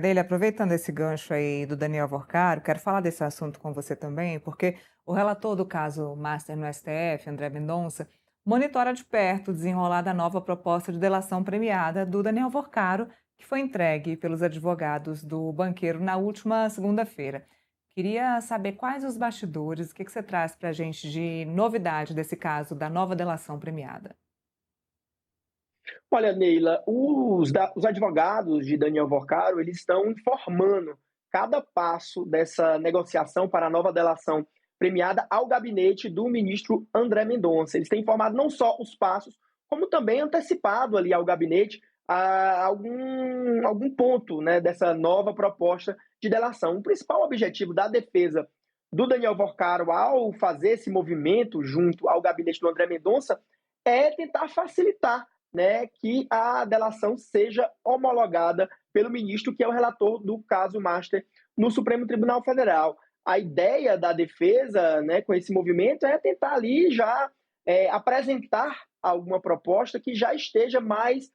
Dele, aproveitando esse gancho aí do Daniel Vorcaro, quero falar desse assunto com você também, porque o relator do caso Master no STF, André Mendonça, monitora de perto o desenrolar da nova proposta de delação premiada do Daniel Vorcaro, que foi entregue pelos advogados do banqueiro na última segunda-feira. Queria saber quais os bastidores, o que você traz para a gente de novidade desse caso da nova delação premiada. Olha, Neila, os advogados de Daniel Vorcaro, eles estão informando cada passo dessa negociação para a nova delação premiada ao gabinete do ministro André Mendonça. Eles têm informado não só os passos, como também antecipado ali ao gabinete algum ponto, né, dessa nova proposta de delação. O principal objetivo da defesa do Daniel Vorcaro ao fazer esse movimento junto ao gabinete do André Mendonça é tentar facilitar, né, que a delação seja homologada pelo ministro, que é o relator do caso Master no Supremo Tribunal Federal. A ideia da defesa, né, com esse movimento é tentar ali já apresentar alguma proposta que já esteja mais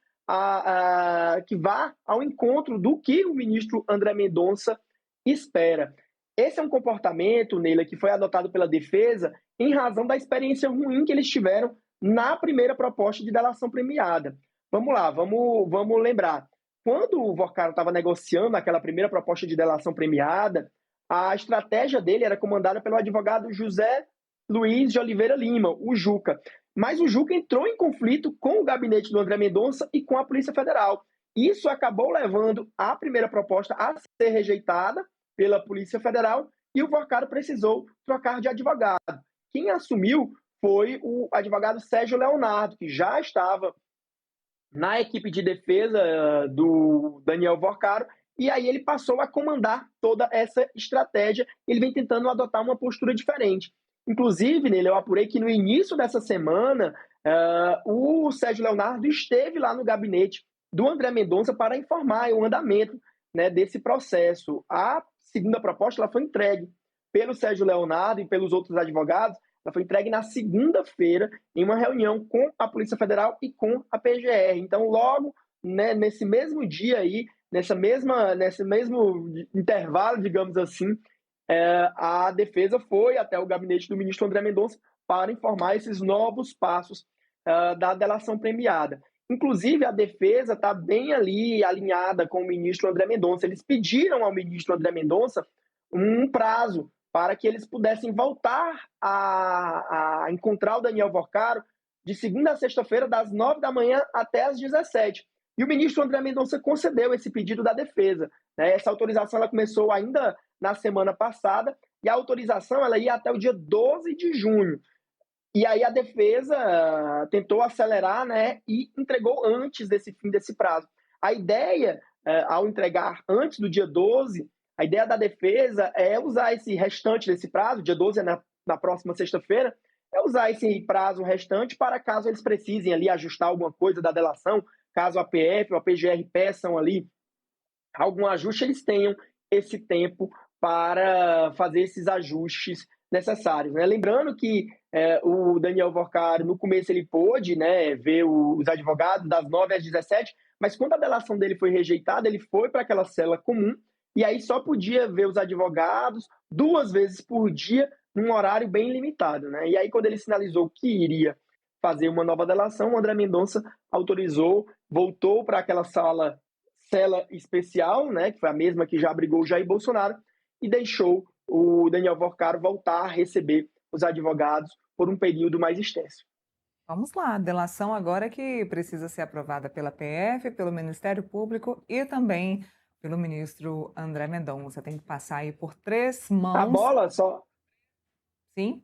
que vá ao encontro do que o ministro André Mendonça espera. Esse é um comportamento, Neila, que foi adotado pela defesa em razão da experiência ruim que eles tiveram na primeira proposta de delação premiada. Vamos lá, vamos lembrar. Quando o Vorcaro estava negociando aquela primeira proposta de delação premiada, a estratégia dele era comandada pelo advogado José Luiz de Oliveira Lima, o Juca. Mas o Juca entrou em conflito com o gabinete do André Mendonça e com a Polícia Federal. Isso acabou levando a primeira proposta a ser rejeitada pela Polícia Federal e o Vorcaro precisou trocar de advogado. Quem assumiu foi o advogado Sérgio Leonardo, que já estava na equipe de defesa do Daniel Vorcaro, e aí ele passou a comandar toda essa estratégia. Ele vem tentando adotar uma postura diferente. Inclusive, nele, eu apurei que no início dessa semana, o Sérgio Leonardo esteve lá no gabinete do André Mendonça para informar o andamento, né, desse processo. A segunda proposta ela foi entregue pelo Sérgio Leonardo e pelos outros advogados. Ela foi entregue na segunda-feira, em uma reunião com a Polícia Federal e com a PGR. Então, logo, né, nesse mesmo dia aí, nesse mesmo intervalo, digamos assim, a defesa foi até o gabinete do ministro André Mendonça para informar esses novos passos da delação premiada. Inclusive, a defesa está bem ali alinhada com o ministro André Mendonça. Eles pediram ao ministro André Mendonça um prazo para que eles pudessem voltar a encontrar o Daniel Vorcaro de segunda a sexta-feira, das 9 da manhã até as 17. E o ministro André Mendonça concedeu esse pedido da defesa, né? Essa autorização ela começou ainda na semana passada e a autorização ela ia até o dia 12 de junho. E aí a defesa tentou acelerar, né, e entregou antes desse fim desse prazo. A ideia, ao entregar antes do dia 12, a ideia da defesa é usar esse restante desse prazo, dia 12 é na próxima sexta-feira, é usar esse prazo restante para caso eles precisem ali ajustar alguma coisa da delação, caso a PF ou a PGR peçam ali algum ajuste, eles tenham esse tempo para fazer esses ajustes necessários, né? Lembrando que o Daniel Vorcaro, no começo, ele pôde, né, ver os advogados das 9 às 17, mas quando a delação dele foi rejeitada, ele foi para aquela cela comum e aí só podia ver os advogados 2 vezes por dia, num horário bem limitado, né? E aí, quando ele sinalizou que iria fazer uma nova delação, o André Mendonça autorizou, voltou para aquela cela especial, né, que foi a mesma que já abrigou o Jair Bolsonaro, e deixou o Daniel Vorcaro voltar a receber os advogados por um período mais extenso. Vamos lá, a delação agora que precisa ser aprovada pela PF, pelo Ministério Público e também pelo ministro André Mendonça. Tem que passar aí por três A mãos, bola só sim?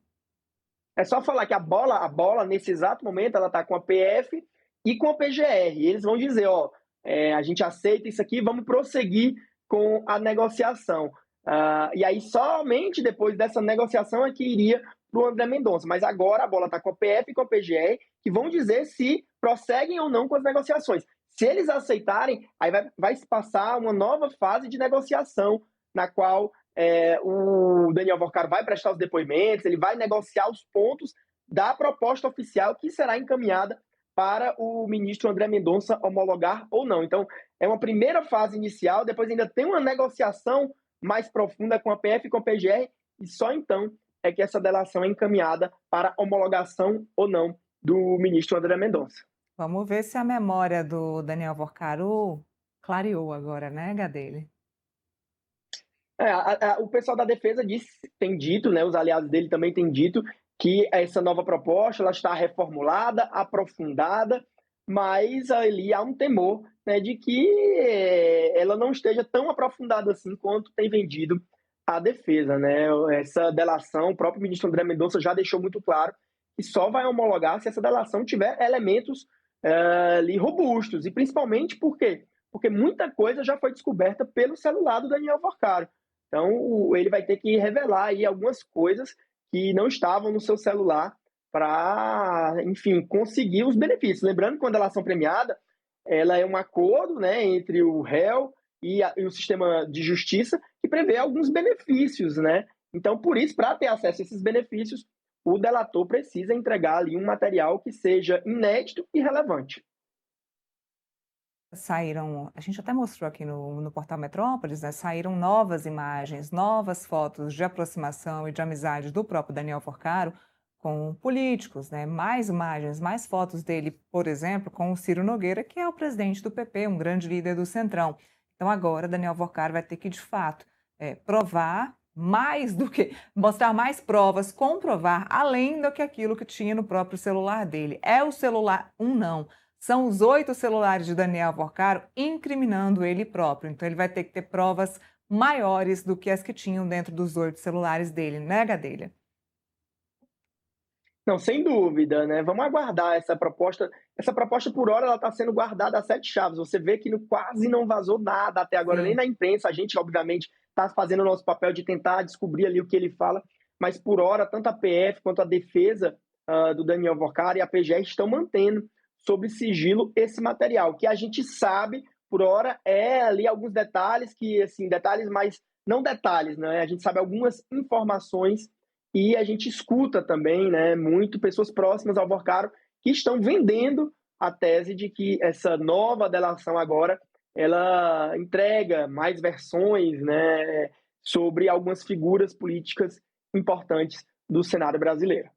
É só falar que a bola nesse exato momento ela está com a PF e com a PGR. E eles vão dizer, ó, a gente aceita isso aqui, vamos prosseguir com a negociação. E aí somente depois dessa negociação é que iria para o André Mendonça. Mas agora a bola está com a PF e com a PGR, que vão dizer se prosseguem ou não com as negociações. Se eles aceitarem, aí vai se passar uma nova fase de negociação, na qual o Daniel Vorcaro vai prestar os depoimentos, ele vai negociar os pontos da proposta oficial que será encaminhada para o ministro André Mendonça homologar ou não. Então, é uma primeira fase inicial, depois ainda tem uma negociação mais profunda com a PF e com a PGR, e só então é que essa delação é encaminhada para homologação ou não do ministro André Mendonça. Vamos ver se a memória do Daniel Vorcaro clareou agora, né, Gadelha? O pessoal da defesa tem dito, né, os aliados dele também têm dito, que essa nova proposta ela está reformulada, aprofundada, mas ali há um temor, né, de que ela não esteja tão aprofundada assim quanto tem vendido a defesa. Né? Essa delação, o próprio ministro André Mendonça já deixou muito claro que só vai homologar se essa delação tiver elementos ali robustos, e principalmente por quê? Porque muita coisa já foi descoberta pelo celular do Daniel Vorcaro. Então, ele vai ter que revelar aí algumas coisas que não estavam no seu celular para, enfim, conseguir os benefícios. Lembrando que quando a delação premiada, ela é um acordo, né, entre o réu e o sistema de justiça que prevê alguns benefícios, né? Então, por isso, para ter acesso a esses benefícios, o delator precisa entregar ali um material que seja inédito e relevante. Saíram, a gente até mostrou aqui no Portal Metrópolis, né? Saíram novas imagens, novas fotos de aproximação e de amizade do próprio Daniel Vorcaro com políticos, né? Mais imagens, mais fotos dele, por exemplo, com o Ciro Nogueira, que é o presidente do PP, um grande líder do Centrão. Então agora Daniel Vorcaro vai ter que, de fato, provar mais do que mostrar mais provas, comprovar além do que aquilo que tinha no próprio celular dele. É o celular, não. São os 8 celulares de Daniel Vorcaro incriminando ele próprio. Então, ele vai ter que ter provas maiores do que as que tinham dentro dos 8 celulares dele, né, Gadelha? Não, sem dúvida, né? Vamos aguardar essa proposta. Essa proposta, por hora, ela está sendo guardada a 7 chaves. Você vê que quase não vazou nada até agora, nem Sim. na imprensa. A gente, obviamente, está fazendo o nosso papel de tentar descobrir ali o que ele fala, mas por hora, tanto a PF quanto a defesa do Daniel Vorcaro e a PGR estão mantendo sob sigilo esse material, que a gente sabe, por hora, é ali alguns detalhes que, assim, detalhes, mas não detalhes, né? A gente sabe algumas informações e a gente escuta também, né, muito pessoas próximas ao Vorcaro que estão vendendo a tese de que essa nova delação agora ela entrega mais versões, né, sobre algumas figuras políticas importantes do cenário brasileiro.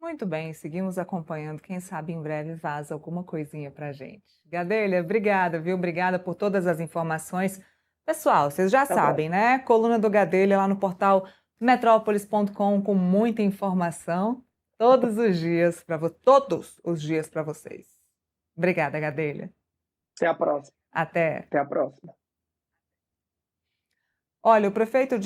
Muito bem, seguimos acompanhando. Quem sabe em breve vaza alguma coisinha pra gente. Gadelha, obrigada, viu? Obrigada por todas as informações. Pessoal, vocês já Até a sabem, próxima. né? Coluna do Gadelha lá no portal metrópolis.com com muita informação todos os dias para vocês. Obrigada, Gadelha. Até a próxima. Até. Até a próxima. Olha, o prefeito de